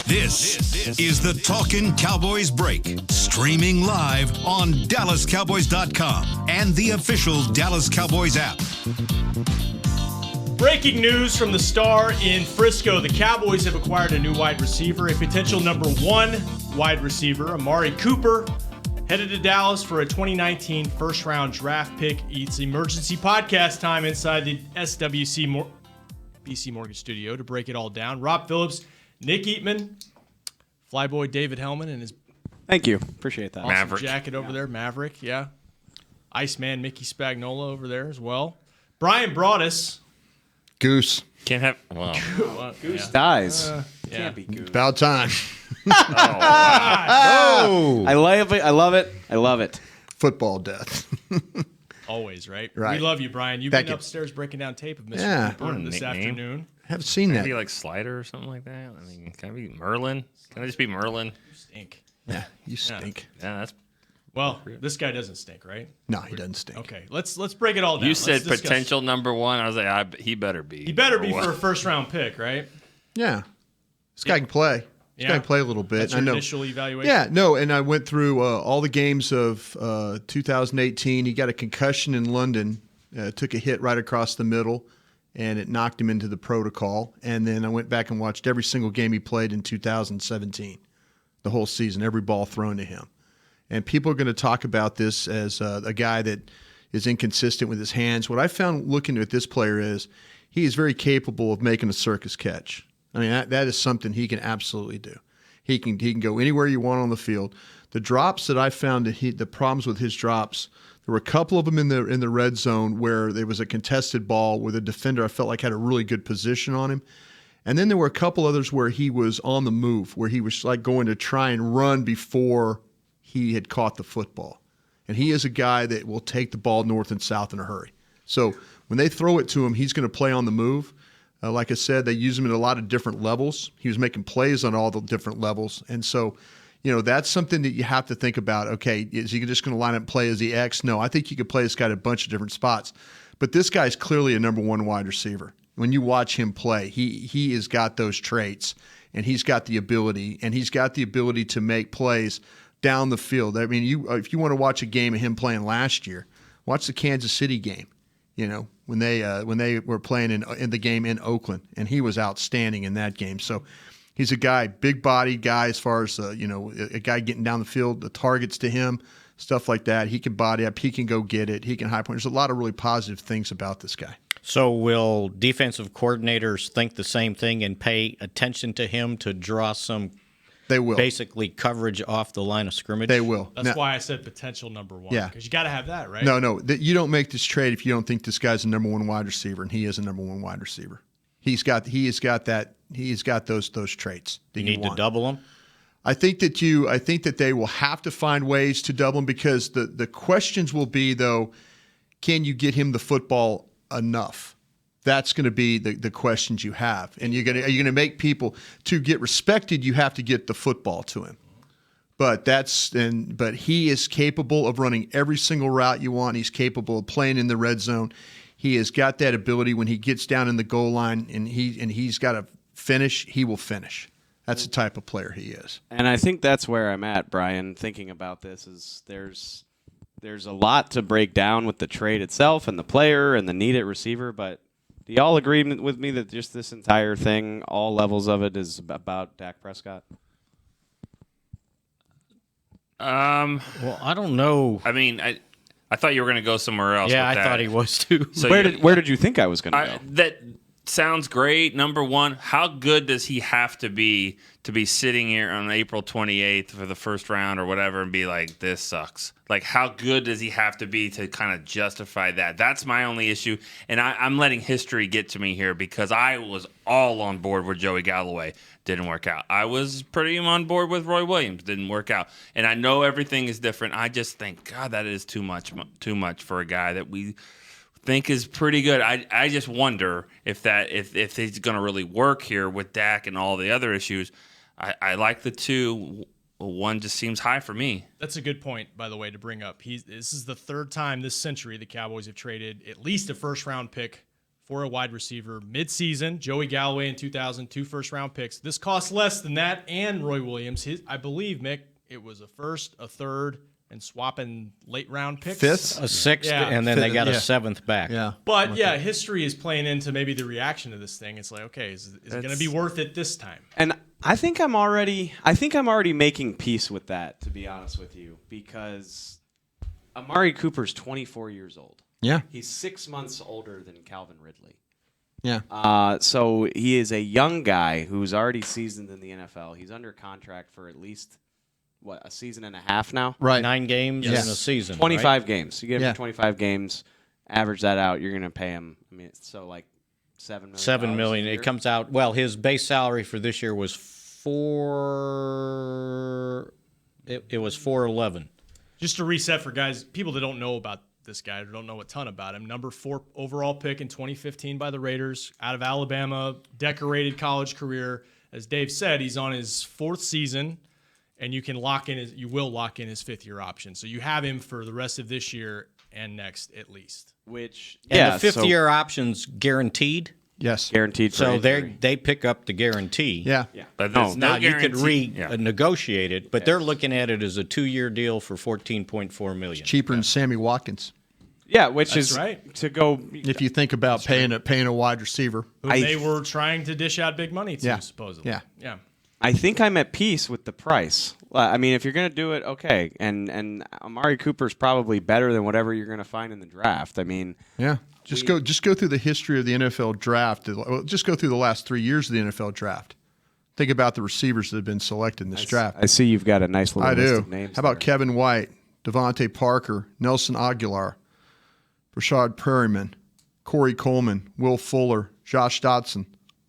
This is the Talkin Cowboys Break, streaming live on DallasCowboys.com and the official Dallas Cowboys app. Breaking news from the Star in Frisco. The Cowboys have acquired a new wide receiver, a potential number 1 wide receiver, Amari Cooper, headed to Dallas for a 2019 first-round draft pick. It's emergency podcast time inside the BC Mortgage Studio to break it all down. Rob Phillips, Nick Eatman, Flyboy David Hellman, and his thank you, appreciate that. Awesome Maverick jacket over there, Maverick, yeah. Iceman Mickey Spagnola over there as well. Brian Broaddus. Goose. Can't have. Goose dies. Can't be Goose. About time. Oh. I love it. Football death. Always, right? Right. We love you, Brian. You've been upstairs breaking down tape of Mr. Cooper this afternoon. I haven't seen that. Maybe like Slider or something like that. I mean, can I be Merlin? Can I just be Merlin? You stink. Yeah, you stink. Yeah, that's. Well, this guy doesn't stink, right? No, he doesn't stink. Okay, let's break it all down. You said potential number 1. I was like, he better be. He better be for a first-round pick, right? Yeah. This guy can play. This guy can play a little bit. That's your initial evaluation? Yeah, no, and I went through all the games of 2018. He got a concussion in London, took a hit right across the middle, and it knocked him into the protocol. And then I went back and watched every single game he played in 2017, the whole season, every ball thrown to him. And people are going to talk about this as a guy that is inconsistent with his hands. What I found looking at this player is he is very capable of making a circus catch. I mean, that is something he can absolutely do. He can go anywhere you want on the field. The drops that I found, the problems with his drops, there were a couple of them in the red zone where there was a contested ball where the defender I felt like had a really good position on him. And then there were a couple others where he was on the move, where he was like going to try and run before he had caught the football. And he is a guy that will take the ball north and south in a hurry. So when they throw it to him, he's going to play on the move. Like I said, they use him at a lot of different levels. He was making plays on all the different levels. And so, that's something that you have to think about. Okay, is he just going to line up and play as the X? No, I think you could play this guy at a bunch of different spots. But this guy's clearly a number 1 wide receiver. When you watch him play, he has got those traits, and he's got the ability, to make plays down the field. I mean, if you want to watch a game of him playing last year, watch the Kansas City game. When they were playing in the game in Oakland, and he was outstanding in that game. So he's a guy, big-bodied guy as far as a guy getting down the field, the targets to him, stuff like that. He can body up, he can go get it, he can high point. There's a lot of really positive things about this guy. So will defensive coordinators think the same thing and pay attention to him to draw some? They will. Basically coverage off the line of scrimmage? They will. That's why I said potential number 1. Yeah. Because you got to have that, right? No. You don't make this trade if you don't think this guy's a number 1 wide receiver, and he is a number 1 wide receiver. He has got that. He's got those traits. You need to double him? I think that they will have to find ways to double him because the questions will be, though, can you get him the football enough? That's going to be the questions you have. And are you going to make people to get respected, you have to get the football to him. But he is capable of running every single route you want. He's capable of playing in the red zone. He has got that ability when he gets down in the goal line and he's got to finish, he will finish. That's the type of player he is. And I think that's where I'm at, Brian, thinking about this is there's a lot to break down with the trade itself and the player and the need at receiver, but do y'all agree with me that just this entire thing, all levels of it, is about Dak Prescott? Well, I don't know. I mean, I thought you were going to go somewhere else. Yeah, with I that. thought he was too. So where did you think I was going to go? That sounds great. Number 1, how good does he have to be sitting here on April 28th for the first round or whatever and be like, this sucks? Like, how good does he have to be to kind of justify that? That's my only issue. And I'm letting history get to me here because I was all on board with Joey Galloway. Didn't work out. I was pretty on board with Roy Williams. Didn't work out. And I know everything is different. I just think, God, that is too much for a guy that we think is pretty good. I just wonder if he's going to really work here with Dak and all the other issues. I like the 2. 1 just seems high for me. That's a good point, by the way, to bring up. This is the 3rd time this century the Cowboys have traded at least a first-round pick for a wide receiver mid-season. Joey Galloway in 2002 first-round picks. This costs less than that and Roy Williams. I believe, Mick, it was a first, a third, and swapping late-round picks. Fifth? A sixth, Yeah. and then they got Yeah. a seventh back. Yeah. But, history is playing into maybe the reaction to this thing. It's like, okay, is it going to be worth it this time? And I think I'm already making peace with that, to be honest with you, because Amari Cooper's 24 years old. Yeah. He's 6 months older than Calvin Ridley. Yeah. So he is a young guy who's already seasoned in the NFL. He's under contract for at least, a season and a half now? Right. 9 games in a season. 25 right? games. You get him for 25 games, average that out, you're going to pay him, so like $7 million. $7 million. a year. It comes out. Well, his base salary for this year was It was 411. Just to reset for guys, people that don't know about this guy, or don't know a ton about him. Number 4 overall pick in 2015 by the Raiders, out of Alabama, decorated college career. As Dave said, he's on his 4th season, and you will lock in his 5th-year option. So you have him for the rest of this year and next at least. Which, And the 5th-year option's guaranteed. Yes. guaranteed for So injury. they pick up the guarantee. Yeah. But No, there's no Now you could guarantee. renegotiate it, but they're looking at it as a 2-year deal for $14.4 million. Cheaper than Sammy Watkins. Yeah, which That's is right. to go. If you think about paying a wide receiver. Who they were trying to dish out big money to, Yeah. supposedly. Yeah. Yeah. I think I'm at peace with the price. I mean, if you're going to do it, okay. And Amari Cooper's probably better than whatever you're going to find in the draft. I mean, Yeah. Just go through the history of the NFL draft. Just go through the last 3 years of the NFL draft. Think about the receivers that have been selected in this draft. I see you've got a nice little I list do. of names. How about there. Kevin White, Devontae Parker, Nelson Aguilar, Rashad Perryman, Corey Coleman, Will Fuller, Josh Dotson,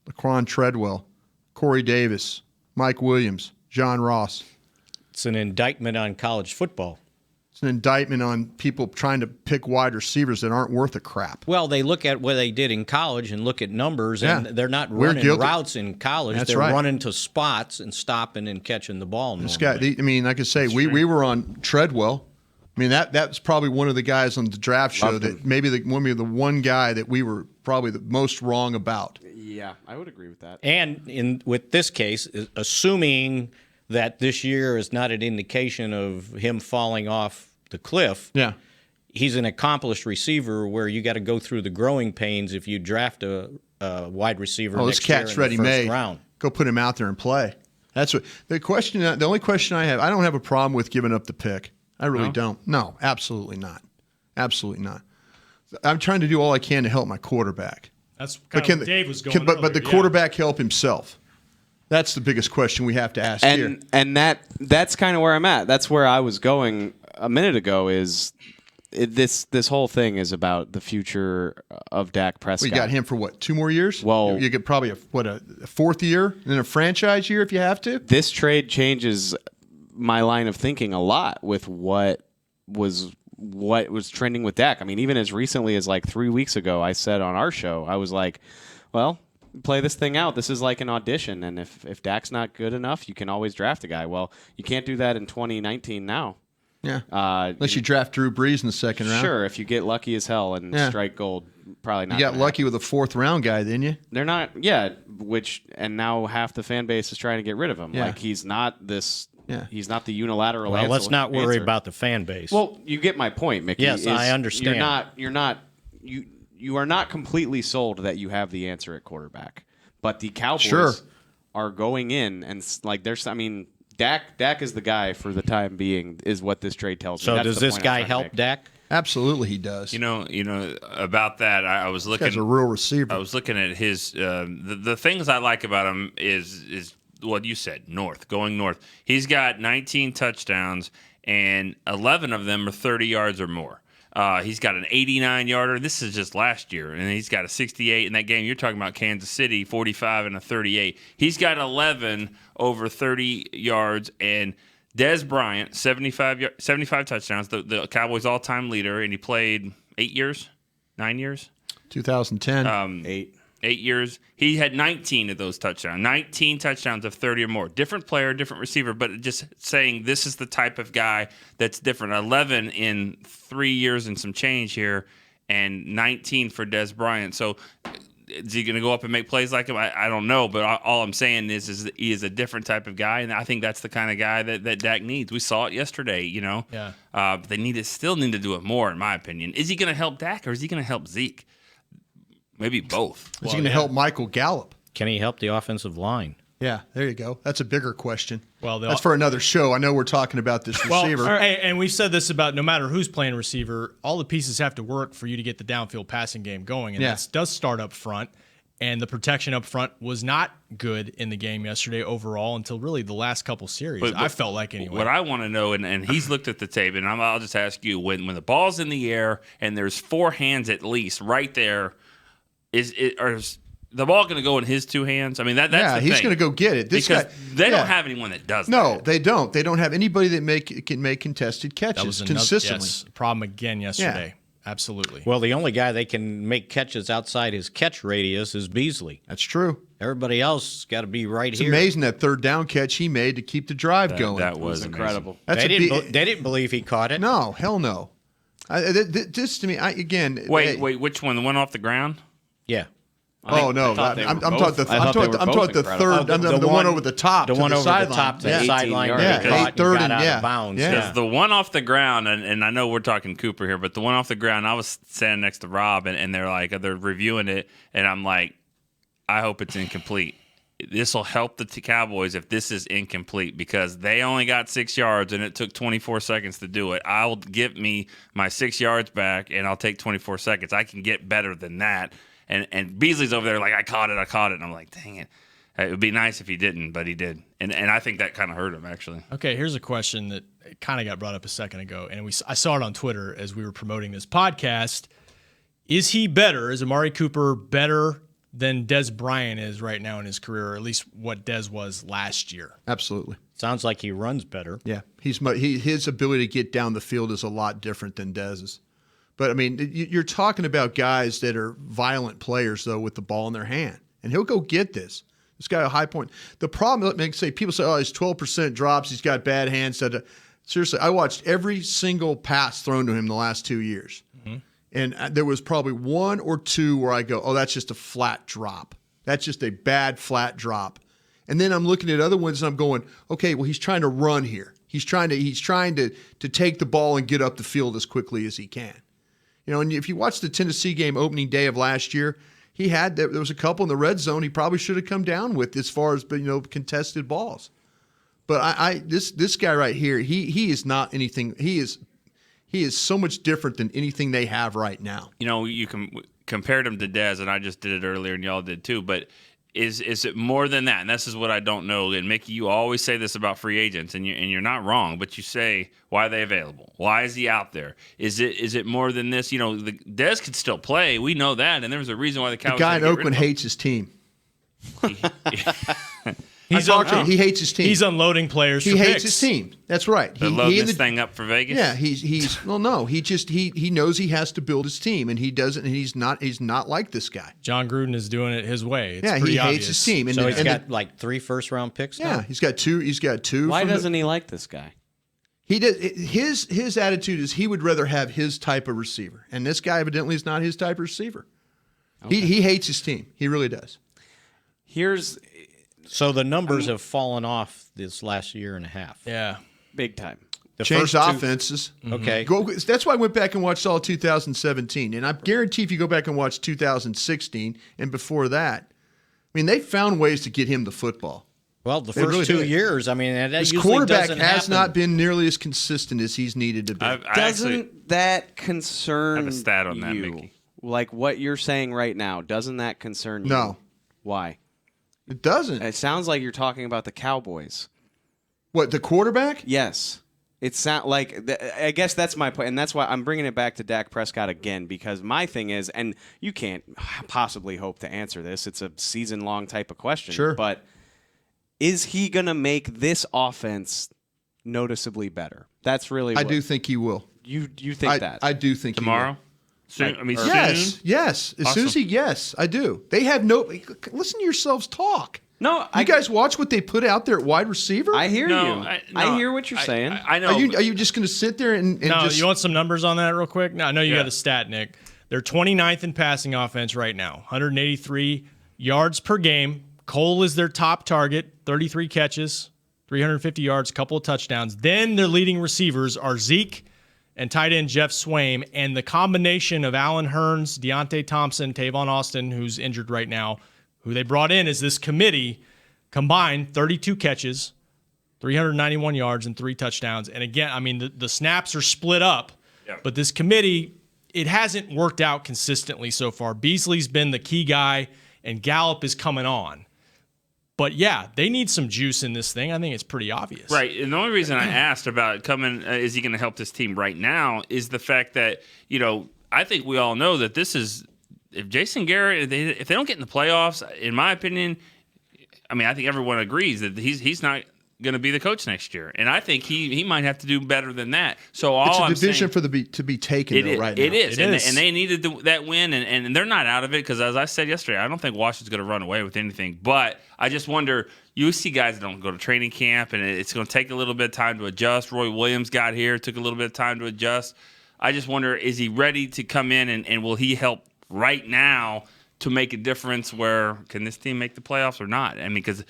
Laquan Treadwell, Corey Davis, Mike Williams, John Ross. It's an indictment on college football. It's an indictment on people trying to pick wide receivers that aren't worth a crap. Well, they look at what they did in college and look at numbers, and Yeah. they're not We're running guilty. routes in college. That's they're right. running to spots and stopping and catching the ball. This normally. guy, like I say, we were on Treadwell. I mean, that's probably one of the guys on the draft show Loved him. that maybe the one guy that we were probably the most wrong about. Yeah, I would agree with that. And with this case, assuming that this year is not an indication of him falling off the cliff, Yeah. he's an accomplished receiver where you got to go through the growing pains if you draft a wide receiver Oh, this next year cat's in the ready first made. round. Go put him out there and play. That's what the question. The only question I have, I don't have a problem with giving up the pick. I really don't. No, absolutely not. Absolutely not. I'm trying to do all I can to help my quarterback. That's kind of what Dave was going but the earlier, yeah. quarterback help himself? That's the biggest question we have to ask here. And that's kind of where I'm at. That's where I was going a minute ago. This whole thing is about the future of Dak Prescott. We got him for what, 2 more years? Well- you get probably a 4th year and then a franchise year if you have to. This trade changes my line of thinking a lot with what was trending with Dak. I mean, even as recently as like 3 weeks ago, I said on our show, I was like, well, play this thing out. This is like an audition, and if Dak's not good enough, you can always draft a guy. Well, you can't do that in 2019 now. Yeah. Unless you draft Drew Brees in the second round. Sure, if you get lucky as hell and strike gold, probably not. You got gonna lucky with a 4th round guy, didn't you? They're not, and now half the fan base is trying to get rid of him. Yeah. Like he's not this. Yeah. He's not the unilateral. Well, let's not worry answer. about the fan base. Well, you get my point, Mickey. Yes, I understand. You are not completely sold that you have the answer at quarterback, but the Cowboys Sure. are going in and like there's. I mean, Dak is the guy for the time being, is what this trade tells me. so That's does the this point I'm guy trying to help make. Dak? Absolutely, he does. You know about that. I was This looking. guy's a real receiver. I was looking at his the things I like about him is what you said, going north. He's got 19 touchdowns and 11 of them are 30 yards or more. He's got an 89-yarder. This is just last year, and he's got a 68 in that game. You're talking about Kansas City, 45 and a 38. He's got 11 over 30 yards, and Dez Bryant, 75 touchdowns, the Cowboys' all-time leader, and he played 9 years. 2010. 8 years. He had 19 of those touchdowns. 19 touchdowns of 30 or more. Different player, different receiver, but just saying this is the type of guy that's different. 11 in 3 years and some change here. and 19 for Des Bryant. So is he going to go up and make plays like him? I don't know, but all I'm saying is that he is a different type of guy, and I think that's the kind of guy that Dak needs. We saw it yesterday, Yeah. But they still need to do it more, in my opinion. Is he going to help Dak, or is he going to help Zeke? Maybe both. Is he going to help Michael Gallup? Can he help the offensive line? Yeah, there you go. That's a bigger question. Well, that's for another show. I know we're talking about this receiver. Well, and we've said this about no matter who's playing receiver, all the pieces have to work for you to get the downfield passing game going, and that does start up front. And the protection up front was not good in the game yesterday overall until really the last couple series. But I felt like anyway. What I want to know, and he's looked at the tape, and I'll just ask you, when the ball's in the air and there's 4 hands at least right there, is the ball going to go in his 2 hands? I mean, that's the thing. He's going to go get it. This because guy, they don't have anyone that does that. No, they don't. They don't have anybody that can make contested catches that was consistently. Yes, problem again yesterday. Yeah. Absolutely. Well, the only guy that can make catches outside his catch radius is Beasley. That's true. Everybody else got to be right here. It's amazing that third down catch he made to keep the drive going. That was incredible. They didn't believe he caught it. No, hell no. This to me, again. Wait, which one? The one off the ground? Yeah. Oh no! I'm talking the third. The one over the top. The one over the top to the sideline. Yeah, third and out of bounds. Because the one off the ground, and I know we're talking Cooper here, but the one off the ground, I was standing next to Rob, and they're reviewing it, and I'm like, I hope it's incomplete. This will help the Cowboys if this is incomplete because they only got 6 yards and it took 24 seconds to do it. I'll give me my 6 yards back, and I'll take 24 seconds. I can get better than that. And Beasley's over there like, I caught it. And I'm like, dang it. It would be nice if he didn't, but he did. And I think that kind of hurt him, actually. Okay, here's a question that kind of got brought up a second ago, and I saw it on Twitter as we were promoting this podcast. Is he better? Is Amari Cooper better than Des Bryant is right now in his career, or at least what Des was last year? Absolutely. Sounds like he runs better. Yeah, his ability to get down the field is a lot different than Dez's. But, I mean, you're talking about guys that are violent players, though, with the ball in their hand. And he'll go get this. This guy a high point. The problem, people say, oh, he's 12% drops, he's got bad hands. Seriously, I watched every single pass thrown to him the last 2 years. Mm-hmm. And there was probably 1 or 2 where I go, oh, that's just a flat drop. That's just a bad flat drop. And then I'm looking at other ones and I'm going, okay, well, he's trying to run here. He's trying to take the ball and get up the field as quickly as he can. And if you watch the Tennessee game opening day of last year, there was a couple in the red zone he probably should have come down with as far as contested balls. But this guy right here, he is not anything. He is so much different than anything they have right now. You compared him to Dez, and I just did it earlier, and y'all did too. But is it more than that? And this is what I don't know. And Mickey, you always say this about free agents, and you're not wrong. But you say, why are they available? Why is he out there? Is it more than this? Dez could still play. We know that, and there was a reason why the Cowboys. The guy in Oakland hates his team. He hates his team. He's unloading players. He hates his team. That's right. They're loading this thing up for Vegas. Yeah, he knows he has to build his team, and he doesn't. And he's not like this guy. John Gruden is doing it his way. It's he obvious. hates his team. So he's got like 3 first-round picks now? Yeah, he's got two. Why doesn't he like this guy? He does. His attitude is he would rather have his type of receiver, and this guy evidently is not his type of receiver. Okay. He hates his team. He really does. So the numbers have fallen off this last year and a half. Yeah, big time. Changed offenses. Mm-hmm. Okay. That's why I went back and watched all 2017. And I guarantee if you go back and watch 2016 and before that, they found ways to get him the football. Well, the first really 2 years, his quarterback has not been nearly as consistent as he's needed to be. Doesn't that concern I have a stat on that, you? Mickey. Like what you're saying right now, doesn't that concern you? No. Why? It doesn't. It sounds like you're talking about the Cowboys. What, the quarterback? Yes. It sounds like I guess that's my point, and that's why I'm bringing it back to Dak Prescott again, because my thing is, and you can't possibly hope to answer this. It's a season-long type of question. Sure. But is he going to make this offense noticeably better? That's really what I do think he will. You think that? I do think tomorrow? He will. Soon? Yes. Soon? As awesome. soon as yes, I do. They have listen to yourselves talk. No, you guys watch what they put out there at wide receiver? I hear you. I hear what you're saying. I know. Are you just going to sit there and no, just... you want some numbers on that real quick? No, I know you got a stat, Nick. They're 29th in passing offense right now, 183 yards per game. Cole is their top target, 33 catches, 350 yards, couple of touchdowns. Then their leading receivers are Zeke and tight end Jeff Swaim, and the combination of Allen Hurns, Deontay Thompson, Tavon Austin, who's injured right now, who they brought in as this committee, combined 32 catches, 391 yards, and 3 touchdowns. And again, I mean, the snaps are split up, but this committee, it hasn't worked out consistently so far. Beasley's been the key guy, and Gallup is coming on. But yeah, they need some juice in this thing. I think it's pretty obvious. Right. And the only reason I asked about coming, is he going to help this team right now, is the fact that, I think we all know that this is, if Jason Garrett, if they don't get in the playoffs, in my opinion, I think everyone agrees that he's not going to be the coach next year, and I think he might have to do better than that. So all it's a division to be taken right now. It is, and they needed that win, and they're not out of it because, as I said yesterday, I don't think Washington's going to run away with anything. But I just wonder. You see guys that don't go to training camp, and it's going to take a little bit of time to adjust. Roy Williams got here, took a little bit of time to adjust. I just wonder, is he ready to come in, and will he help right now to make a difference? Where can this team make the playoffs or not? Because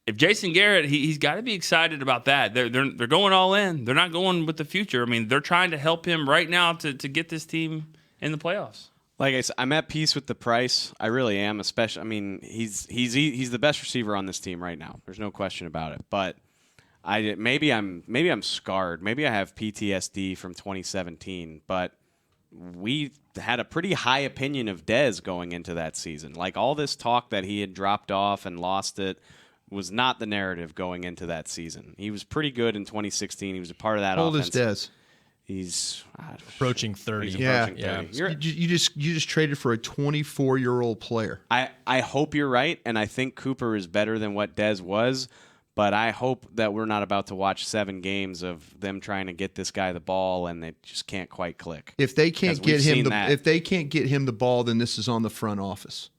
if Jason Garrett, he's got to be excited about that. They're going all in. They're not going with the future. They're trying to help him right now to get this team in the playoffs. Like I said, I'm at peace with the price. I really am. Especially, he's the best receiver on this team right now. There's no question about it. But maybe I'm scarred. Maybe I have PTSD from 2017. But we had a pretty high opinion of Dez going into that season. Like all this talk that he had dropped off and lost it was not the narrative going into that season. He was pretty good in 2016. He was a part of that offense. How old is Dez? He's approaching 30. Yeah. 30. You just traded for a 24-year-old player. I hope you're right, and I think Cooper is better than what Dez was, but I hope that we're not about to watch 7 games of them trying to get this guy the ball and they just can't quite click. If they can't get him the ball, then this is on the front office.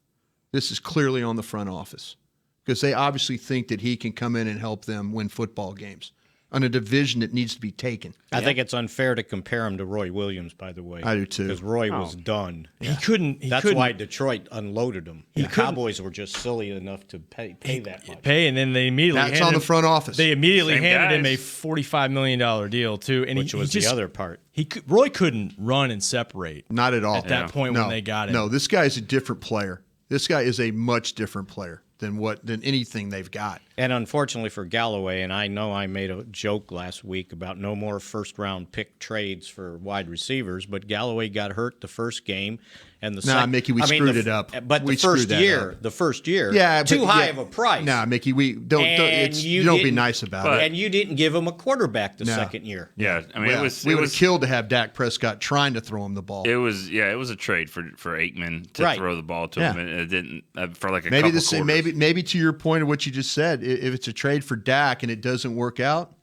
This is clearly on the front office. Because they obviously think that he can come in and help them win football games on a division that needs to be taken. I think it's unfair to compare him to Roy Williams, by the way. I do too. Because Roy was done. He couldn't. That's why Detroit unloaded him. The Cowboys were just silly enough to pay that much. And then they immediately That's on the front office. They immediately Same handed him guys. a $45 million deal too, and Which was the other part. Roy couldn't run and separate. Not at all. At that point when they got him. No, this guy is a different player. This guy is a much different player than anything they've got. And unfortunately for Galloway, and I know I made a joke last week about no more first-round pick trades for wide receivers, but Galloway got hurt the first game. And Mickey, we screwed it up. But the first year, too high of a price. Mickey, we don't. You don't be nice about it. And you didn't give him a quarterback the second year. Yeah, we would have killed to have Dak Prescott trying to throw him the ball. It was a trade for Aikman to throw the ball to him, and it didn't for like a maybe couple quarters. Maybe to your point of what you just said, if it's a trade for Dak and it doesn't work out.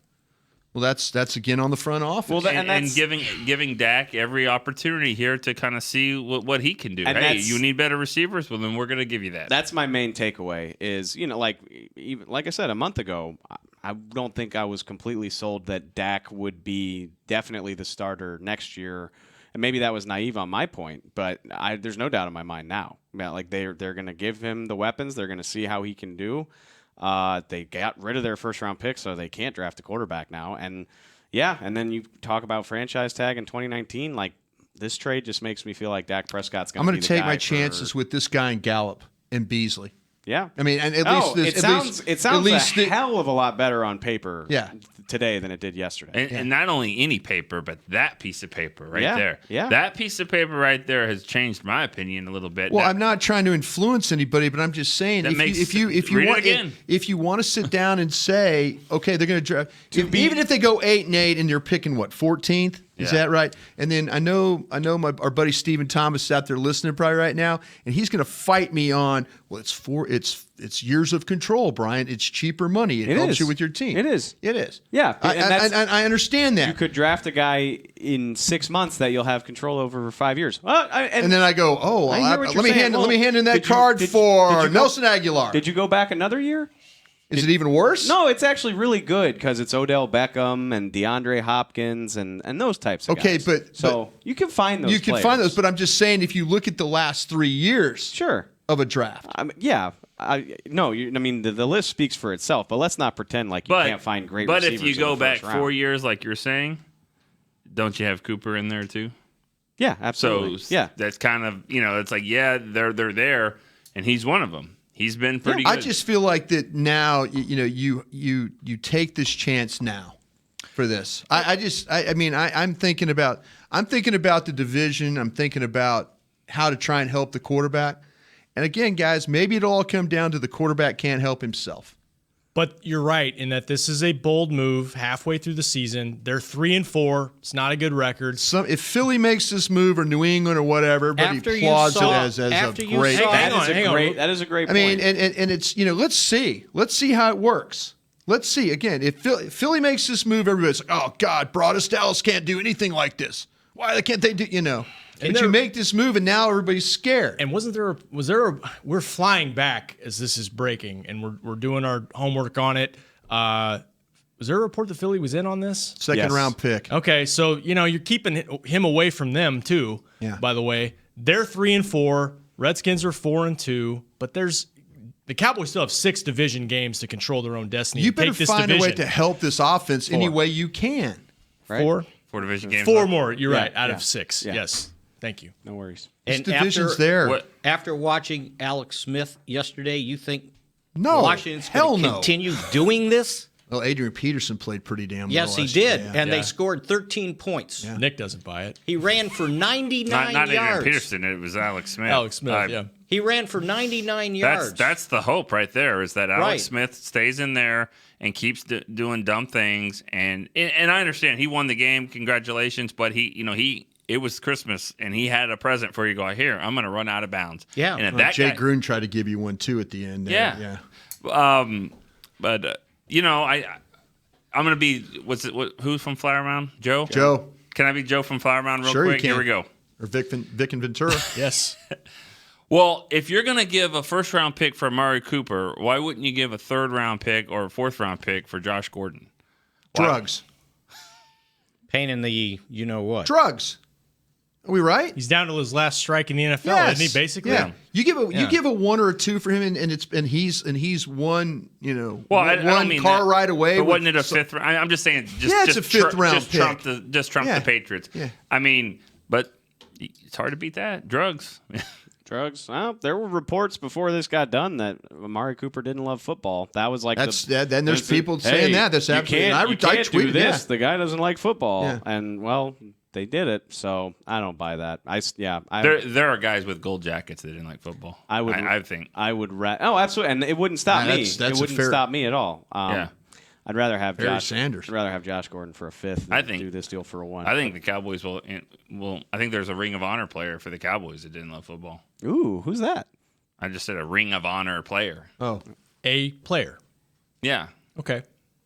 Well, that's again on the front office. Well, and giving Dak every opportunity here to kind of see what he can do. Hey, you need better receivers? Well, then we're going to give you that. That's my main takeaway is, like I said a month ago, I don't think I was completely sold that Dak would be definitely the starter next year. And maybe that was naive on my point, but there's no doubt in my mind now. Like they're going to give him the weapons. They're going to see how he can do. They got rid of their first-round pick, so they can't draft a quarterback now. And then you talk about franchise tag in 2019. Like this trade just makes me feel like Dak Prescott's going to be the guy. I'm going to take my chances with this guy and Gallup and Beasley. Yeah, and it sounds a hell of a lot better on paper. Today than it did yesterday. And not only any paper, but that piece of paper there. Yeah. That piece of paper right there has changed my opinion a little bit. Well, I'm not trying to influence anybody, but I'm just saying if you want to sit down and say, okay, they're going to draft, even if they go 8-8 and they're picking 14th. Is that right? And then I know our buddy Stephen Thomas is out there listening probably right now, and he's going to fight me on. Well, it's years of control, Brian. It's cheaper money. It helps you with your team. It is. Yeah, I understand that. You could draft a guy in 6 months that you'll have control over for 5 years. And then I go, let me hand in that card for Nelson Aguilar. Did you go back another year? Is it even worse? No, it's actually really good because it's Odell Beckham and DeAndre Hopkins and those types of guys. but you can find those. You can find those, but I'm just saying if you look at the last 3 years sure. of a draft. The list speaks for itself, but let's not pretend like you can't find great receivers. But if you go back round. 4 years, like you're saying, don't you have Cooper in there too? Yeah, absolutely. So that's kind of, it's like, they're there, and he's one of them. He's been pretty good. I just feel like that now, you take this chance now for this. I'm thinking about the division. I'm thinking about how to try and help the quarterback. And again, guys, maybe it'll all come down to the quarterback can't help himself. But you're right in that this is a bold move halfway through the season. They're 3-4. It's not a good record. If Philly makes this move or New England or whatever, everybody applauds it as a great. That is a great point. I mean, and it's let's see how it works. Let's see again. If Philly makes this move, everybody's like, oh God, Broadus Dallas can't do anything like this. Why can't they do? But you make this move, and now everybody's scared. And we're flying back as this is breaking, and we're doing our homework on it. Was there a report that Philly was in on this? Second round pick. Okay, so you're keeping him away from them too. Yeah. By the way, they're 3-4. Redskins are 4-2, but the Cowboys still have 6 division games to control their own destiny. You better take this find division. a way to help this offense any way you can. Right? 4 division games. 4 more. You're right. Out yeah. of 6. Yeah. Yes. Thank you. No worries. This And division's there. After watching Alex Smith yesterday, you think No, Washington's hell going to no. continue doing this? Well, Adrian Peterson played pretty damn well. Yes, he last did, year. and Yeah. they scored 13 points. Yeah. Nick doesn't buy it. He ran for 99 Not Adrian yards. Peterson. It was Alex Smith. Alex Smith, yeah. He ran for 99 yards. That's the hope right there, is that Alex Right. Smith stays in there and keeps doing dumb things. And I understand he won the game. Congratulations, but it was Christmas and he had a present for you. Go here, I'm going to run out of bounds. Yeah. And if Jay Gruden tried to give you one too at the end. Yeah. Yeah. But I'm going to be who's from Flower Mound? Joe. Joe. Can I be Joe from Flower Mound real Sure you quick? can. Here we go. Or Vic and Ventura. Yes. Well, if you're going to give a first-round pick for Amari Cooper, why wouldn't you give a third-round pick or a fourth-round pick for Josh Gordon? Drugs. Pain in the you-know-what. Drugs. Are we right? He's down to his last strike in the NFL, isn't he? Basically. Yeah. You give a 1 or a 2 for him, and he's one I don't mean car that, ride away. But wasn't it a fifth round? I'm just saying, it's a fifth-round pick. Trump the Patriots. Yeah. I mean, but it's hard to beat that. Drugs. Drugs. Well, there were reports before this got done that Amari Cooper didn't love football. That was like then there's people saying that. That's absolutely. You can't do tweeted this. Yeah. The guy doesn't like football, Yeah. and they did it. So I don't buy that. There are guys with gold jackets that didn't like football. I think. I would. Oh, absolutely, and it wouldn't stop me. That's it wouldn't stop me at all. Yeah. I'd rather have Barry Josh Sanders. I'd rather have Josh Gordon for a fifth. Than do this deal for a 1. I think the Cowboys will. I think there's a Ring of Honor player for the Cowboys that didn't love football. Ooh, who's that? I just said a Ring of Honor player. Oh, A player. Yeah. Okay.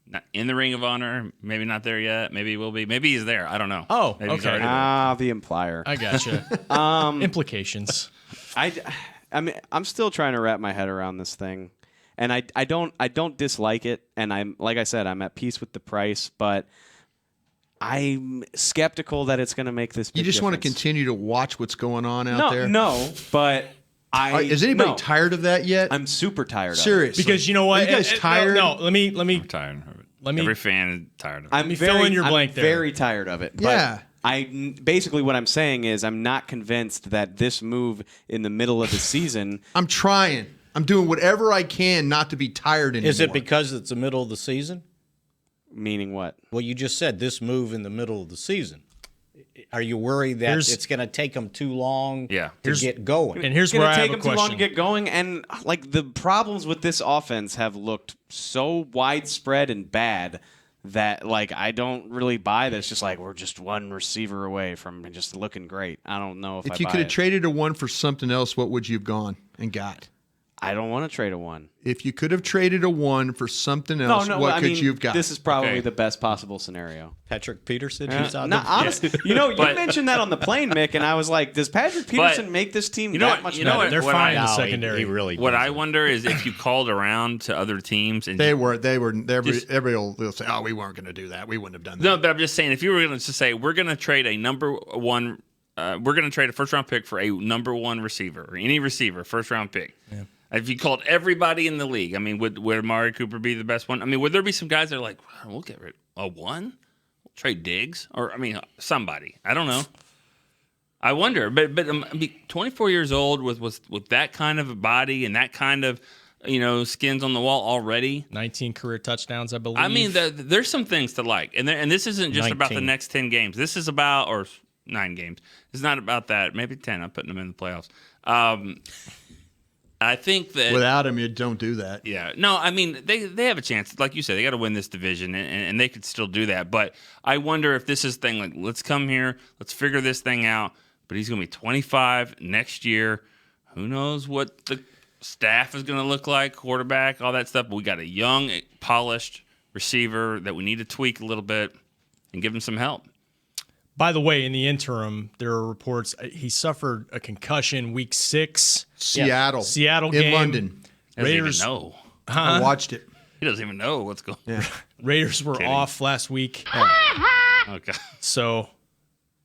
Not in the Ring of Honor. Maybe not there yet. Maybe he will be. Maybe he's there. I don't know. Oh, Maybe he's okay. already there. The implier. I gotcha. Implications. I mean, I'm still trying to wrap my head around this thing, and I don't dislike it, and I'm like I said, I'm at peace with the price, but I'm skeptical that it's going to make this. you Big just want to difference. continue to watch what's going on out there. No, but Is anybody no. tired of that yet? I'm super tired of it. Seriously. Because you know what? Are you guys tired? No, let me I'm tired of it. Every fan is tired of it. I'm fill in your blank I'm there. very tired of it. But Yeah. basically what I'm saying is I'm not convinced that this move in the middle of the season. I'm trying. I'm doing whatever I can not to be tired anymore. Is it because it's the middle of the season? Meaning what? Well, you just said this move in the middle of the season. Are you worried that it's going to take them too long to get going? And here's It's where going I to have take a them too long question. to get going, and like the problems with this offense have looked so widespread and bad that like I don't really buy that. It's just like we're just one receiver away from just looking great. I don't know if you buy could have it. traded a 1 for something else, what would you have gone and got? I don't want to trade a 1. If you could have traded a 1 for something else, what could you have got? This is probably Okay. the best possible scenario. Patrick Peterson, who's out No, there. honestly, you mentioned that on the plane, Mick, and I was like, does Patrick Peterson make this team you know that what- much you know better? what- They're what fine in I- the No, secondary. he really What I doesn't. wonder is if you called around to other teams and Everybody will say, "Oh, we weren't going to do that. We wouldn't have done that." no, but I'm just saying if you were going to say we're going to trade a number 1, we're going to trade a first round pick for a number 1 receiver or any receiver, first round pick. Yeah. If you called everybody in the league, I mean, would Amari Cooper be the best one? I mean, would there be some guys that are like, we'll get rid of a 1? We'll trade Diggs? Or, I mean, somebody. I don't know. I wonder. But 24 years old with that kind of a body and that kind of, skins on the wall already. 19 career touchdowns, I believe. I mean, there's some things to like. And this isn't just about the 19. next 10 games. This is about, or 9 games. It's not about that. Maybe 10. I'm putting them in the playoffs. I think that Without him, you don't do that. yeah. No, I mean, they have a chance. Like you said, they got to win this division, and they could still do that. But I wonder if this is the thing, like, let's come here, let's figure this thing out. But he's going to be 25 next year. Who knows what the staff is going to look like, quarterback, all that stuff. But we got a young, polished receiver that we need to tweak a little bit and give him some help. By the way, in the interim, there are reports he suffered a concussion week 6. Seattle Seattle in game. London. Doesn't Raiders even know. I watched it. He doesn't even know what's going on. Yeah. Raiders were off last week. Okay. So,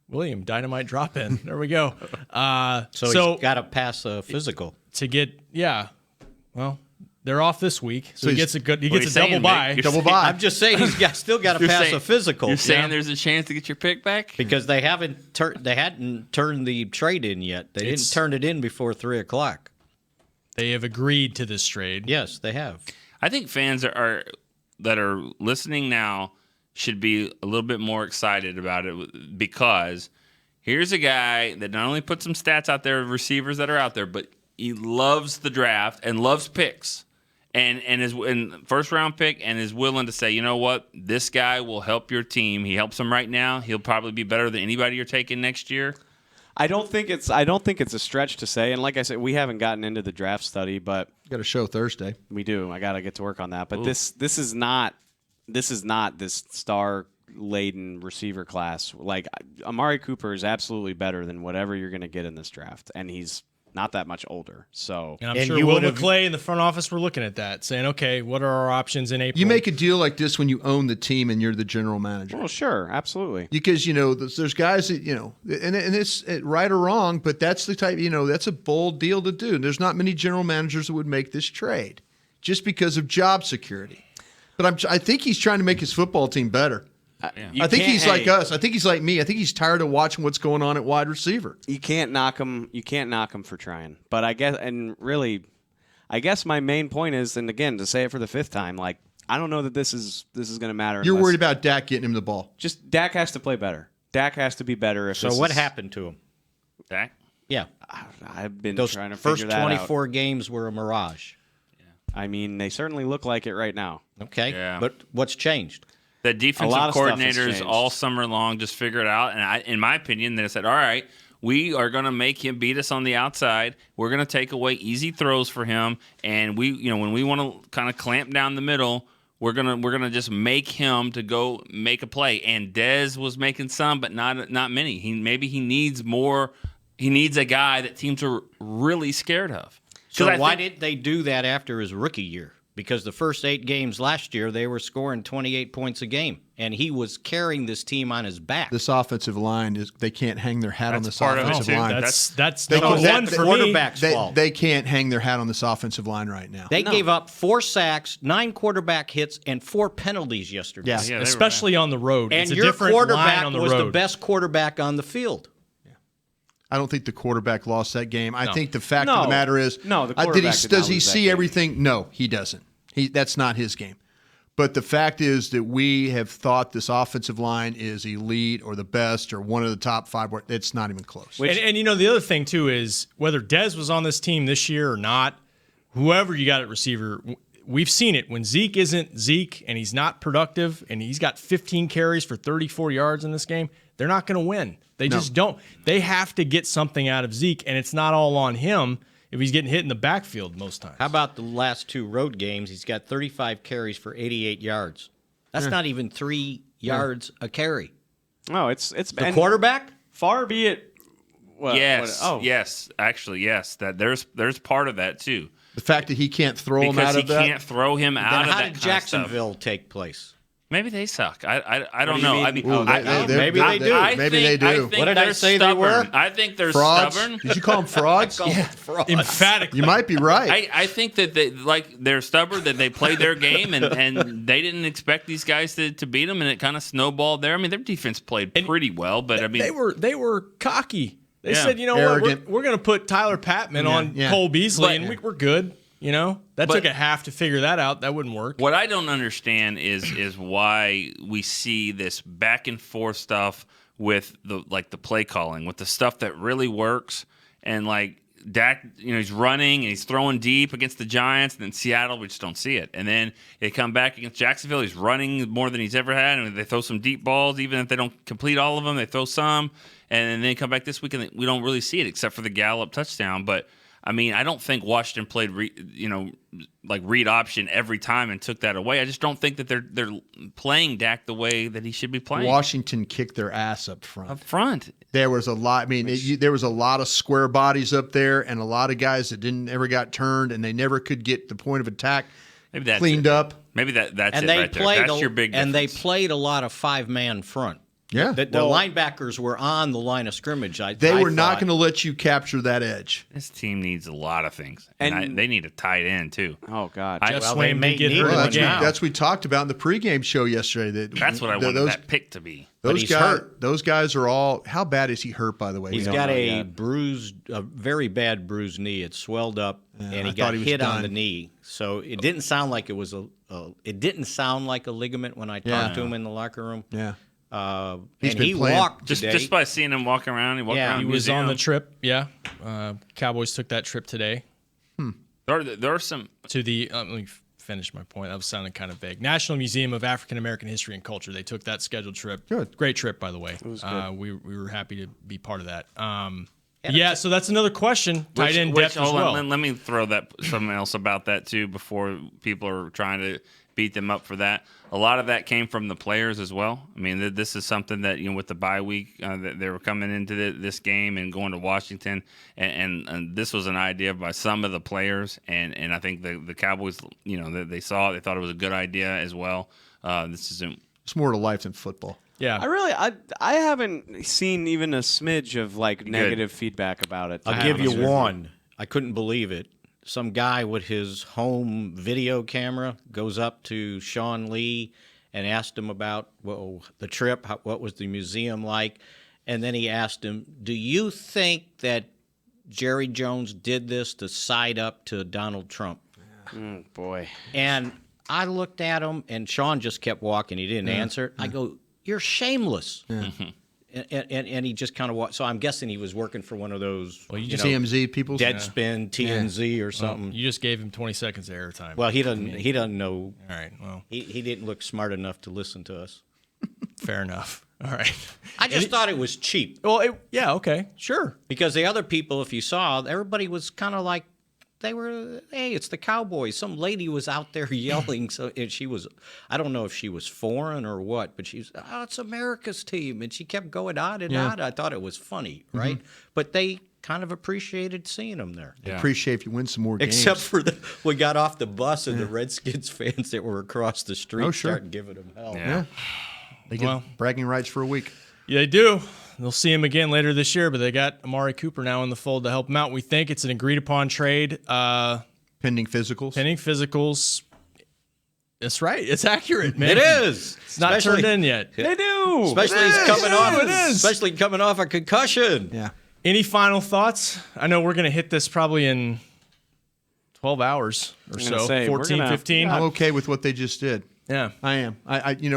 William, dynamite drop in. There we go. So he's got to pass a physical. to get, well, they're off this week, so he he's- gets a good. He What are gets you a double saying, bye. Mick? Double bye. I'm just saying still got to You're pass saying- a physical. You're saying there's a chance to get your pick back? because they hadn't turned the trade in yet. They It's- didn't turn it in before 3:00. They have agreed to this trade. Yes, they have. I think fans that are listening now should be a little bit more excited about it because here's a guy that not only put some stats out there of receivers that are out there, but he loves the draft and loves picks and is in first round pick and is willing to say, you know what, this guy will help your team. He helps them right now. He'll probably be better than anybody you're taking next year. I don't think it's a stretch to say, and like I said, we haven't gotten into the draft study, but Got a show Thursday. we do. I got to get to work on that. But this is not this star laden receiver class. Like Amari Cooper is absolutely better than whatever you're going to get in this draft, and he's not that much older. So And I'm And sure you Will would've- McClay in the front office were looking at that, saying, okay, what are our options in April? You make a deal like this when you own the team and you're the general manager. well, sure, absolutely. Because there's guys that and it's right or wrong, but that's the type that's a bold deal to do. There's not many general managers that would make this trade just because of job security. But I think he's trying to make his football team better. I think he's like us. I think he's like me. I think he's tired of watching what's going on at wide receiver. You can't knock him. You can't knock him for trying. But I guess my main point is, and again, to say it for the 5th time, like I don't know that this is going to matter. You're unless- worried about Dak getting him the ball. Just Dak has to play better. Dak has to be better. If So this what is- happened to him? Dak? Yeah, I've been those trying to first figure that 24 games were a mirage. out. I mean, they certainly look like it right now. Okay, Yeah. but what's changed? The defensive lot of stuff has coordinators changed. all summer long just figure it out. And in my opinion, they said, all right, we are going to make him beat us on the outside. We're going to take away easy throws for him. And when we want to kind of clamp down the middle, we're gonna just make him to go make a play. And Dez was making some, but not many. Maybe he needs more. He needs a guy that teams are really scared of. So why did they do that after his rookie year? Because the first 8 games last year, they were scoring 28 points a game, and he was carrying this team on his back. This offensive line they can't hang their hat on That's this part of it, offensive too. line. That's They number can- one that- for the me. quarterback's fault. They can't hang their hat on this offensive line right now. They gave up 4 sacks, 9 quarterback hits, and 4 penalties yesterday. Yeah. Yeah, they were Especially on the road. And it's a your different line quarterback on the was road. the best quarterback on the field. I don't think the quarterback lost that game. I No. think the fact of the No. matter is, No, the quarterback did not does he lose that see game. everything? No, he doesn't. That's not his game. But the fact is that we have thought this offensive line is elite or the best or one of the top 5. It's not even close. And the other thing, too, is whether Dez was on this team this year or not, whoever you got at receiver, we've seen it. When Zeke isn't Zeke and he's not productive and he's got 15 carries for 34 yards in this game, they're not going to win. They just don't. They have to get something out of Zeke, and it's not all on him. if he's getting hit in the backfield most times. How about the last 2 road games? He's got 35 carries for 88 yards. That's not even 3 yards a carry. No, it's The quarterback? far be it. Yes, actually, yes. That there's part of that too. The fact that he can't throw him Because out he of that. can't throw him out Then of how that did kind Jacksonville of stuff. take place? Maybe they suck. I don't do you know. mean? I mean, Oh, maybe they do. Maybe they do. I think What did I they're say they stubborn. were? I think they're Frauds? stubborn. Did you call them frauds? Emphatically. You might be right. I think that they're stubborn, that they play their game, and they didn't expect these guys to beat them, and it kind of snowballed there. I mean, their defense played pretty well, but I mean, they were cocky. They Yeah. said, you know Arrogant. what, we're going to put Tyler Patman on yeah. Cole Beasley, But- and we're good. You know, that But- took a half to figure that out. That wouldn't work. what I don't understand is why we see this back and forth stuff with the play calling, with the stuff that really works, and like Dak, he's running and he's throwing deep against the Giants, and then Seattle, we just don't see it. And then they come back against Jacksonville, he's running more than he's ever had, and they throw some deep balls, even if they don't complete all of them, they throw some, and then they come back this week and we don't really see it except for the Gallup touchdown. But I mean, I don't think Washington played, read option every time and took that away. I just don't think that they're playing Dak the way that he should be playing. Washington kicked their ass up front. Up front. There was a lot. I mean, there was a lot of square bodies up there, and a lot of guys that ever got turned, and they never could get the point of attack Maybe that's cleaned it. up. Maybe that's And it they right there. played That's your big difference. and they played a lot of 5-man front. Yeah, The linebackers were on the line of scrimmage. they were not thought. going to let you capture that edge. This team needs a lot of things. And- And they need a tight end, too. Oh God. Jeff well, Swain they did get may hurt need in one the game. now. That's what we talked about in the pregame show yesterday. That's what I wanted that pick to be. Those he's guys, hurt. those guys are all. How bad is he hurt? By the way, He's We don't got know a yet. a very bad bruised knee. It swelled up, and I he thought got he was hit on done. the knee. So it didn't sound like it was it didn't sound like a ligament when I talked to him in the locker room. Yeah, And been he playing- walked Just today. just by seeing him walking around, He was on the trip, yeah. Cowboys took that trip today There are some. to the. Let me finish my point. That was sounding kind of vague. National Museum of African American History and Culture. They took that scheduled trip. Good. Great trip, by the way. It was good. We were happy to be part of that. Yeah, so that's another question. Tight end depth as hold well. on, let me throw that something else about that too before people are trying to beat them up for that. A lot of that came from the players as well. I mean, this is something that with the bye week that they were coming into this game and going to Washington, and this was an idea by some of the players, and I think the Cowboys, they saw it, they thought it was a good idea as well. This isn't. it's more to life than football. Yeah. I haven't seen even a smidge of negative feedback about it. I'll give you one. I couldn't believe it. Some guy with his home video camera goes up to Sean Lee and asked him about the trip, what was the museum like, and then he asked him, do you think that Jerry Jones did this to side up to Donald Trump? Boy. And I looked at him, and Sean just kept walking. He didn't answer. I go, you're shameless. And he just kind of walked. So I'm guessing he was working for one of those TMZ people. Deadspin, TMZ, or something. You just gave him 20 seconds of airtime. Well, he doesn't know. All right. Well, He didn't look smart enough to listen to us. fair enough. All right. I just thought it was cheap Well, yeah, okay. Sure. because the other people, if you saw, everybody was kind of like they were. Hey, it's the Cowboys. Some lady was out there yelling. So and she was. I don't know if she was foreign or what, but she's. Oh, it's America's team, and she kept going on and on. I thought it was funny, right? But they kind of appreciated seeing them there. Appreciate if you win some more games. Except for we got off the bus and the Redskins fans that were across the street Oh, sure. started giving them hell. Yeah. They get Well. bragging rights for a week. Yeah, they do. They'll see him again later this year, but they got Amari Cooper now in the fold to help him out. We think it's an agreed upon trade. Pending physicals. Pending physicals. That's right. It's accurate, man. It is. It's not turned in yet. They do. Especially he's coming off. It is. Especially coming off a concussion. Yeah. Any final thoughts? I know we're going to hit this probably in 12 hours or gonna so. say, 14, we're gonna- 15. I'm okay with what they just did. Yeah. I am.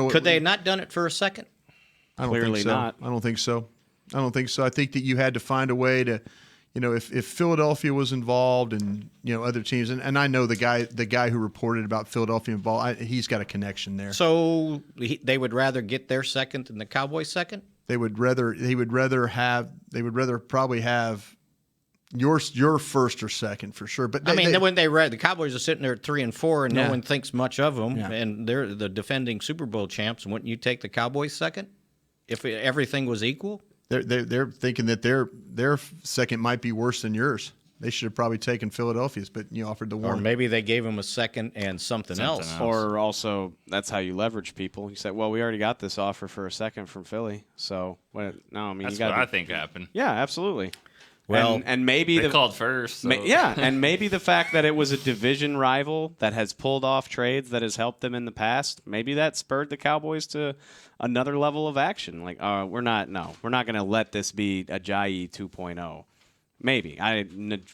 Could they have not done it for a second? I don't Clearly think so. not. I don't think so. I think that you had to find a way to, if Philadelphia was involved and other teams, and I know the guy who reported about Philadelphia involved, he's got a connection there. So they would rather get their second than the Cowboys' second? They would rather probably have Your first or second for sure. But when they read the Cowboys are sitting there at 3-4, and Yeah. no one thinks much of them, Yeah. and they're the defending Super Bowl champs. Wouldn't you take the Cowboys second if everything was equal? they're thinking that their second might be worse than yours. They should have probably taken Philadelphia's, but you offered the Or one. maybe they gave him a second and something else. Or also, that's how you leverage people. You said, "Well, we already got this offer for a second from Philly, so what?" No, I mean, That's you got. what I think happened. Yeah, absolutely. Well, and maybe They called first. So. and maybe the fact that it was a division rival that has pulled off trades that has helped them in the past, maybe that spurred the Cowboys to another level of action. Like, we're not going to let this be a Ajayi 2.0. Maybe.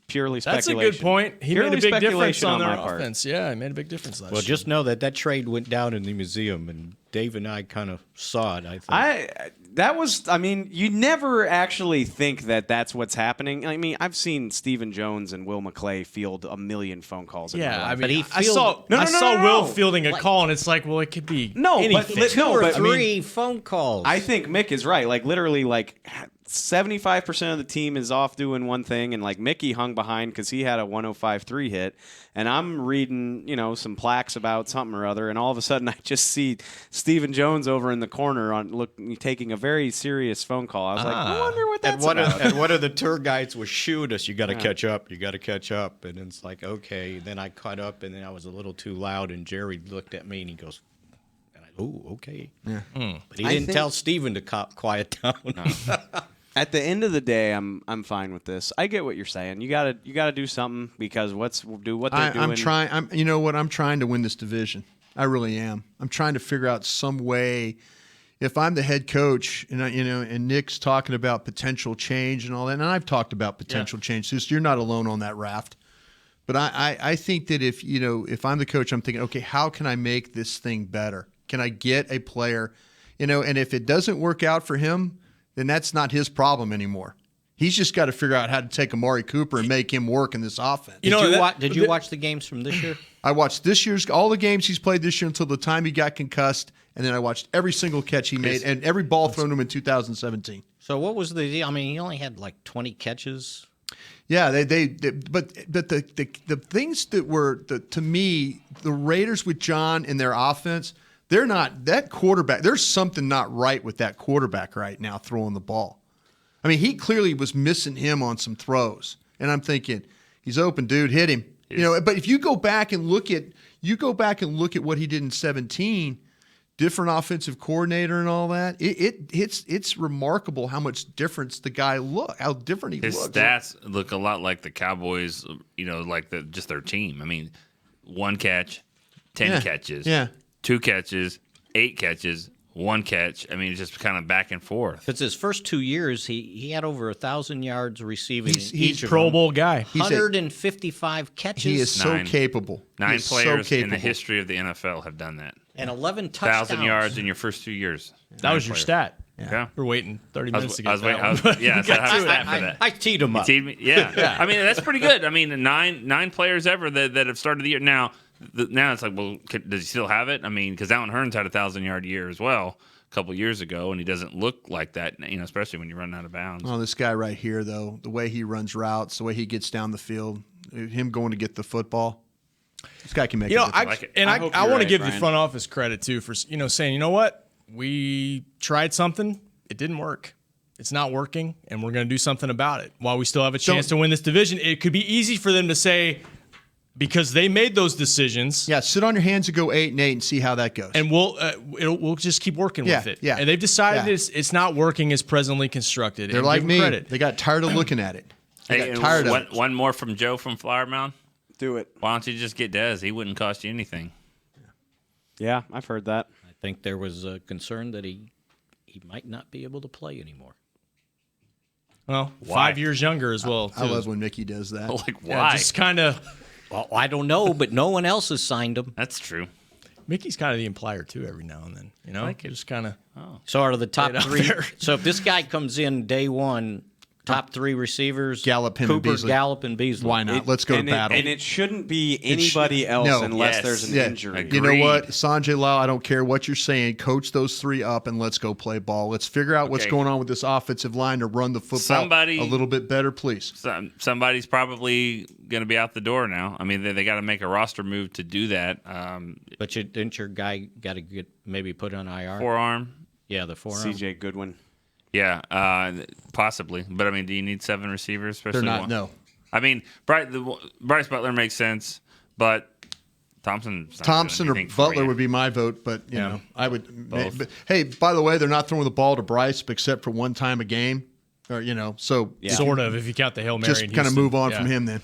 Purely That's a speculation. good point. He Purely made a big difference speculation on their my part. offense. Yeah, he made a big difference last year. well, just know that trade went down in the museum, and Dave and I kind of saw it. I think. You never actually think that that's what's happening. I mean, I've seen Stephen Jones and Will McClay field a million phone calls. In my Yeah, life. I mean, But he I saw No. Will fielding a call, and it's like, well, it could be anything. Two or three phone calls. I think Mick is right. Like literally, 75% of the team is off doing one thing, and like Mickey hung behind because he had a 105.3 hit, and I'm reading some plaques about something or other, and all of a sudden I just see Stephen Jones over in the corner taking a very serious phone call. I was like, I wonder what that's about. And one of the tour guides was shooing us. You got to catch up. You got to catch up. And it's like, okay. Then I caught up, and then I was a little too loud, and Jerry looked at me and he goes, "Oh, okay." Yeah. But he didn't tell Steven to quiet down. At the end of the day, I'm fine with this. I get what you're saying. You gotta do something because do what they're doing. I'm trying. I'm trying to win this division. I really am. I'm trying to figure out some way. If I'm the head coach, and Nick's talking about potential change and all that, and I've talked about potential change, so you're not alone on that raft. But I think that if I'm the coach, I'm thinking, okay, how can I make this thing better? Can I get a player, and if it doesn't work out for him, then that's not his problem anymore. He's just got to figure out how to take Amari Cooper and make him work in this offense. Did you watch the games from this year? I watched all the games he's played this year until the time he got concussed, and then I watched every single catch he made and every ball thrown to him in 2017. So what was the deal? I mean, he only had like 20 catches. Yeah, but the things that were to me, the Raiders with John and their offense, they're not that quarterback. There's something not right with that quarterback right now throwing the ball. I mean, he clearly was missing him on some throws, and I'm thinking he's open, dude, hit him. But if you go back and look at what he did in 2017, different offensive coordinator and all that, it's remarkable how much difference the guy how different he looks. His stats look a lot like the Cowboys, like just their team. I mean, 1 catch, 10 catches. Yeah. 2 catches, 8 catches, 1 catch. I mean, it's just kind of back and forth. Because his first 2 years, he had over 1,000 yards receiving. He's a Pro Bowl guy. 155 catches. He is so capable. 9 is players so in the capable. history of the NFL have done that. And 11 touchdowns. 1,000 yards in your first 2 years. That was your stat. Yeah. We're waiting 30 minutes to get that I was one. waiting. I have a stat for that. I teed him up. You teed me? Yeah. I mean, that's pretty good. I mean, nine players ever that have started the year. Now it's like, well, does he still have it? I mean, because Allen Hurns had a 1,000-yard year as well a couple years ago, and he doesn't look like that, especially when you run out of bounds. Oh, this guy right here, though, the way he runs routes, the way he gets down the field, him going to get the football, this guy can make it. I like it. want to right, give Brian. the front office credit too for saying, you know what, we tried something, it didn't work. It's not working, and we're going to do something about it. While we still have a chance to win this division, it could be easy for them to say, because they made those decisions. Yeah, sit on your hands and go 8-8 and see how that goes. And we'll just keep working with it. Yeah. And they've decided it's not working as presently constructed. They're and like give me. them credit. They got tired of looking at it. They Hey, got tired of it. one more from Joe from Flower Mound. Do it. Why don't you just get Dez? He wouldn't cost you anything. Yeah, I've heard that. I think there was a concern that he might not be able to play anymore. Well, Why? 5 years younger as well. I too. love when Mickey does that. Like, Yeah, why? just kind of. Well, I don't know, but no one else has signed him. That's true. Mickey's kind of the implier too every now and then. like it. Just kind of. So out of the top Right out 3, there. so if this guy comes in day one, top 3 receivers. Gallup, him, and Cooper, Beasley. Gallup, and Beasley. Why not? Let's go to battle. And it shouldn't be anybody else no. unless Yes. there's an Yeah. injury. You know what, Sanjay Lal, I don't care what you're saying. Coach those 3 up and let's go play ball. Let's figure out what's Okay. going on with this offensive line to run the football a little bit better, please. Somebody's probably going to be out the door now. I mean, they got to make a roster move to do that. But didn't your guy got to get maybe put on IR? Forearm. Yeah, the forearm. CJ Goodwin. Yeah, possibly. But, I mean, do you need 7 receivers? Especially They're not, one? no. I mean, Bryce Butler makes sense, but Thompson or Butler would be my vote, but you know, I would. But, hey, by the way, they're not throwing the ball to Bryce except for one time a game, or so Sort of, if you count the Hail Mary. just kind of move on from him then.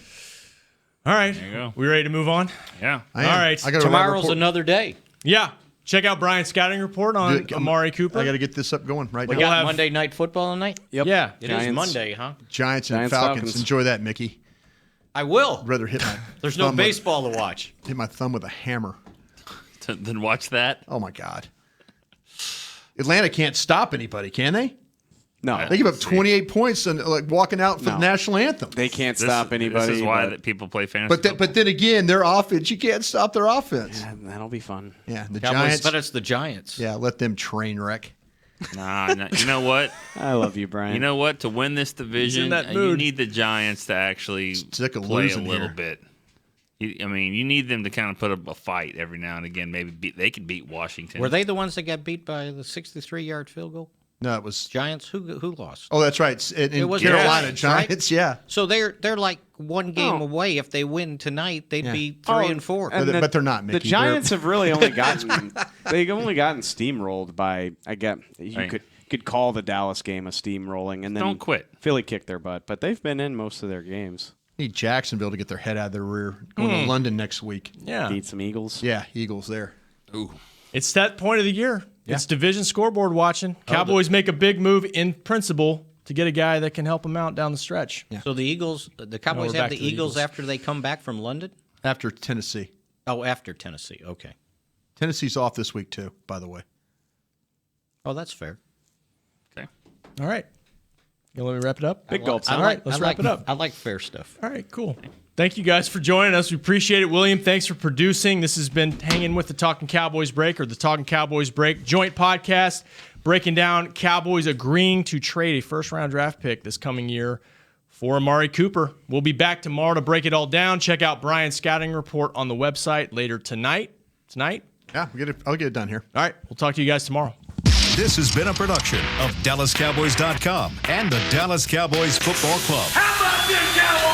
All right, There you go. we ready to move on? Yeah. I am. All right. I got Tomorrow's another day. Yeah, check out Brian's scouting report on Amari Cooper. I got to get this up going right We now. got Monday Night Football tonight? Yep. Yeah. It is Monday, huh? Giants and Giants, Falcons. Falcons. Enjoy that, Mickey. I will. I'd rather hit my There's no thumb baseball to watch. hit my thumb with a hammer. Then watch that. Oh my God. Atlanta can't stop anybody, can they? No, They give up 28 points and walking out for the national anthem. they can't stop anybody. This is why but- that people play fantasy. But then again, their offense, you can't stop their offense. Yeah, that'll be fun. Yeah, the Cowboys, Giants. but it's the Giants. Yeah, let them train wreck. Nah, you know what? I love you, Brian. You know what? To win this division, that you mood. need the Giants to actually Sick of play a losing little here. bit. I mean, you need them to kind of put up a fight every now and again. Maybe they can beat Washington. Were they the ones that got beat by the 63-yard field goal? No, it was. Giants? Who lost? Oh, that's right. In was Carolina, Giants, right? Giants. Yeah, So they're like one game away. If they win tonight, they'd be 3 and 4. and but they're not, Mickey. The Giants have really only gotten they've only gotten steamrolled by you could call the Dallas game a steamrolling and then Don't quit. Philly kicked their butt, but they've been in most of their games. Need Jacksonville to get their head out of their rear. Going to London next week. Yeah. Beat some Eagles. Yeah, Eagles there. Ooh. It's that point of the year. It's division scoreboard watching. Cowboys make a big move in principle to get a guy that can help them out down the stretch. Yeah. So the Cowboys we're have back the to the Eagles Eagles. after they come back from London? After Tennessee. Oh, after Tennessee. Okay. Tennessee's off this week too, by the way. Oh, that's fair. Okay. All right. You let me wrap it up? Big gulps. All right, let's wrap it up. I like fair stuff. All right, cool. Thank you guys for joining us. We appreciate it. William, thanks for producing. This has been Hanging with the Talkin Cowboys Break, or the Talkin Cowboys Break joint podcast, breaking down Cowboys agreeing to trade a first-round draft pick this coming year for Amari Cooper. We'll be back tomorrow to break it all down. Check out Brian's scouting report on the website later tonight. Tonight? Yeah, I'll get it done here. All right, we'll talk to you guys tomorrow. This has been a production of DallasCowboys.com and the Dallas Cowboys Football Club. How about this, Cowboys?